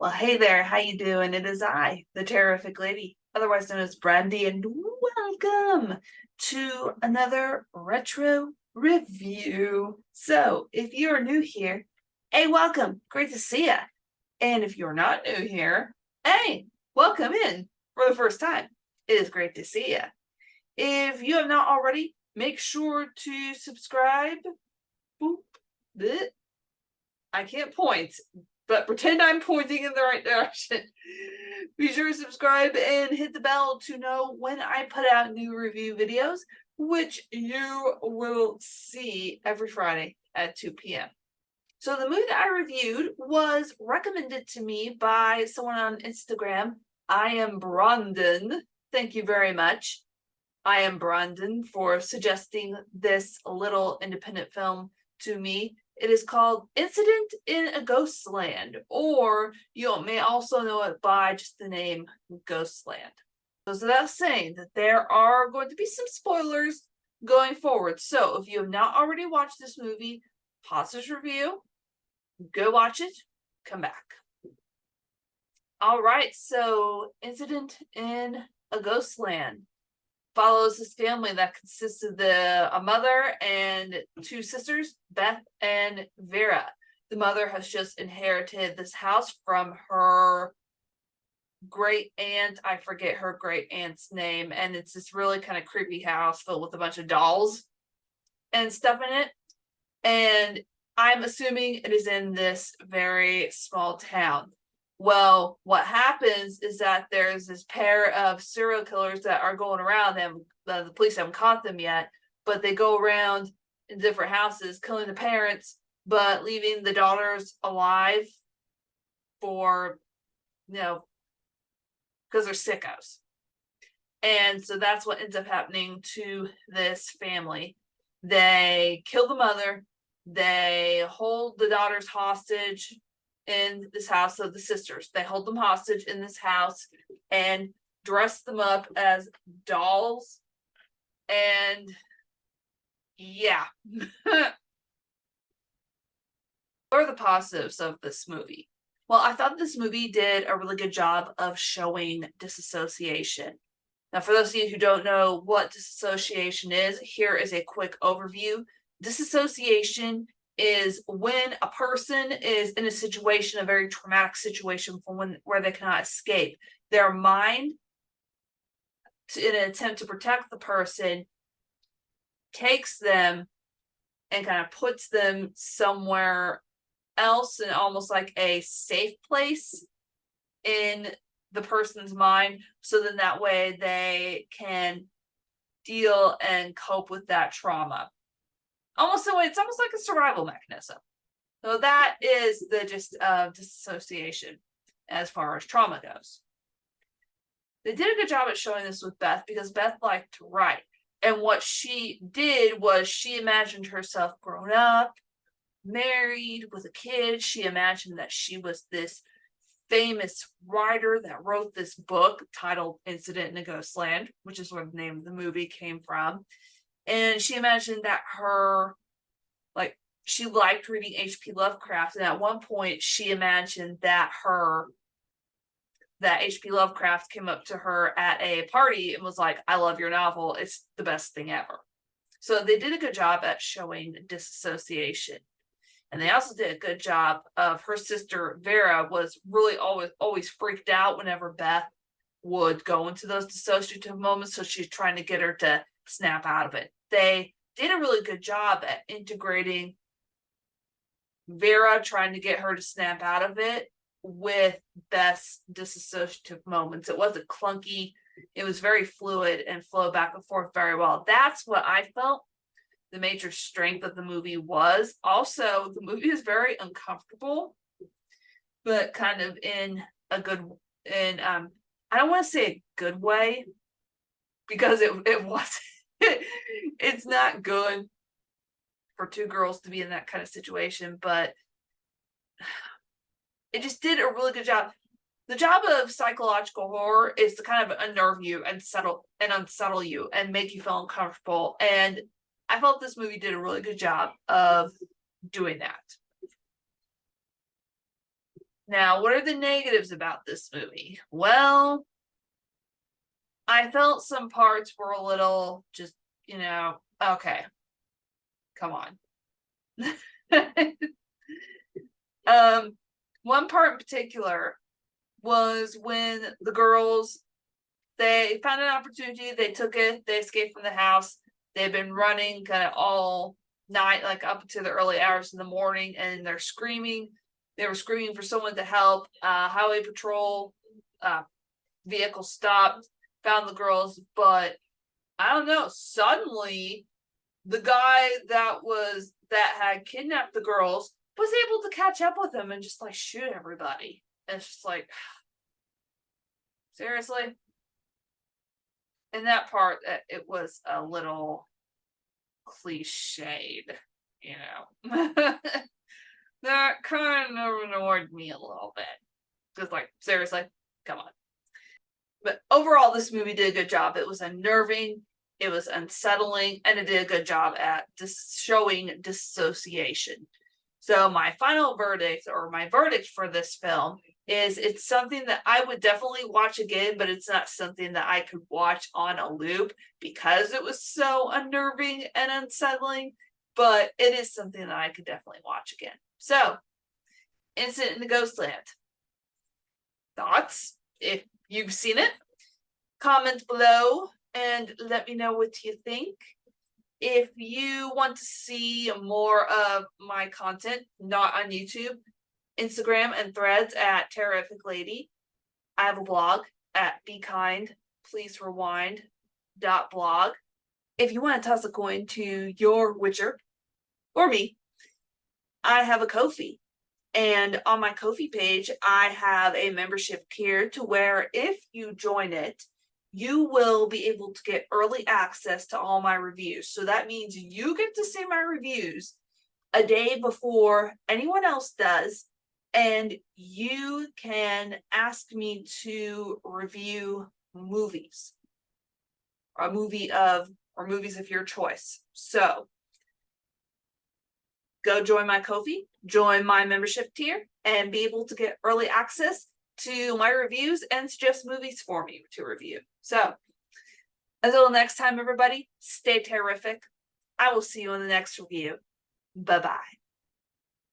Well, hey there, how you doing? It is I, the Terrific Lady, otherwise known as Brandy, and welcome to another retro review. So, if you're new here, hey, welcome. Great to see ya. And if you're not new here, hey, welcome in for the first time. It is great to see ya. If you have not already, make sure to subscribe. Boop. Bleh. I can't point, but pretend I'm pointing in the right direction. Be sure to subscribe and hit the bell to know when I put out new review videos, which you will see every Friday at 2 p.m. So the movie that I reviewed was recommended to me by someone on Instagram. I am Brandon. Thank you very much. I am Brandon for suggesting this little independent film to me. It is called Incident in a Ghostland, or you may also know it by just the name Ghostland. So that's saying that there are going to be some spoilers going forward. So if you have not already watched this movie, pause this review, go watch it, come back. All right, so Incident in a Ghostland follows this family that consists of a mother and two sisters, Beth and Vera. The mother has just inherited this house from her great aunt. I forget her great aunt's name, and it's this really kind of creepy house filled with a bunch of dolls and stuff in it. And I'm assuming it is in this very small town. Well, what happens is that there's this pair of serial killers that are going around them. The police haven't caught them yet, but they go around in different houses, killing the parents, but leaving the daughters alive for, because they're sickos. And so that's what ends up happening to this family. They kill the mother. They hold the daughters hostage in this house of the sisters. They hold them hostage in this house and dress them up as dolls. And yeah. What are the positives of this movie? Well, I thought this movie did a really good job of showing disassociation. Now, for those of you who don't know what disassociation is, here is a quick overview. Disassociation is when a person is in a situation, a very traumatic situation where they cannot escape. Their mind, in an attempt to protect the person, takes them and kind of puts them somewhere else in almost like a safe place in the person's mind, so then that way they can deal and cope with that trauma. It's almost like a survival mechanism. So that is the gist of disassociation as far as trauma goes. They did a good job at showing this with Beth because Beth liked to write. And what she did was she imagined herself grown up, married, with a kid. She imagined that she was this famous writer that wrote this book titled Incident in a Ghostland, which is where the name of the movie came from. And she imagined that she liked reading H.P. Lovecraft. And at one point she imagined that H.P. Lovecraft came up to her at a party and was like, "I love your novel. It's the best thing ever." So they did a good job at showing disassociation. And they also did a good job of her sister Vera was really always freaked out whenever Beth would go into those dissociative moments. So she's trying to get her to snap out of it. They did a really good job at integrating Vera, trying to get her to snap out of it, with Beth's disassociative moments. It wasn't clunky. It was very fluid and flowed back and forth very well. That's what I felt the major strength of the movie was. Also, the movie is very uncomfortable, but kind of in a good, I don't want to say a good way, because it wasn't. It's not good for two girls to be in that kind of situation, but it just did a really good job. The job of psychological horror is to kind of unnerve you and unsettle you and make you feel uncomfortable. And I felt this movie did a really good job of doing that. Now, what are the negatives about this movie? Well, I felt some parts were a little just, okay, come on. One part in particular was when the girls, they found an opportunity, they took it, they escaped from the house. They've been running kind of all night, like up to the early hours in the morning, and they're screaming. They were screaming for someone to help. Highway patrol vehicle stopped, found the girls, but I don't know. Suddenly, the guy that had kidnapped the girls was able to catch up with them and just like shoot everybody. And it's just like, seriously? In that part, it was a little cliched, That kind of annoyed me a little bit. Just like, seriously? Come on. But overall, this movie did a good job. It was unnerving, it was unsettling, and it did a good job at showing dissociation. So my final verdict, or my verdict for this film, is it's something that I would definitely watch again, but it's not something that I could watch on a loop because it was so unnerving and unsettling, but it is something that I could definitely watch again. So, Incident in the Ghostland. Thoughts? If you've seen it, comment below and let me know what you think. If you want to see more of my content, not on YouTube, Instagram and Threads at Terrific Lady. I have a blog at bekindpleaserewind.blog. If you want to toss a coin to your Witcher or me, I have a Ko-fi. And on my Ko-fi page, I have a membership tier to where if you join it, you will be able to get early access to all my reviews. So that means you get to see my reviews a day before anyone else does. And you can ask me to review movies, or movies of your choice. So go join my Ko-fi, join my membership tier, and be able to get early access to my reviews and suggest movies for me to review. So until next time, everybody, stay terrific. I will see you in the next review. Bye-bye.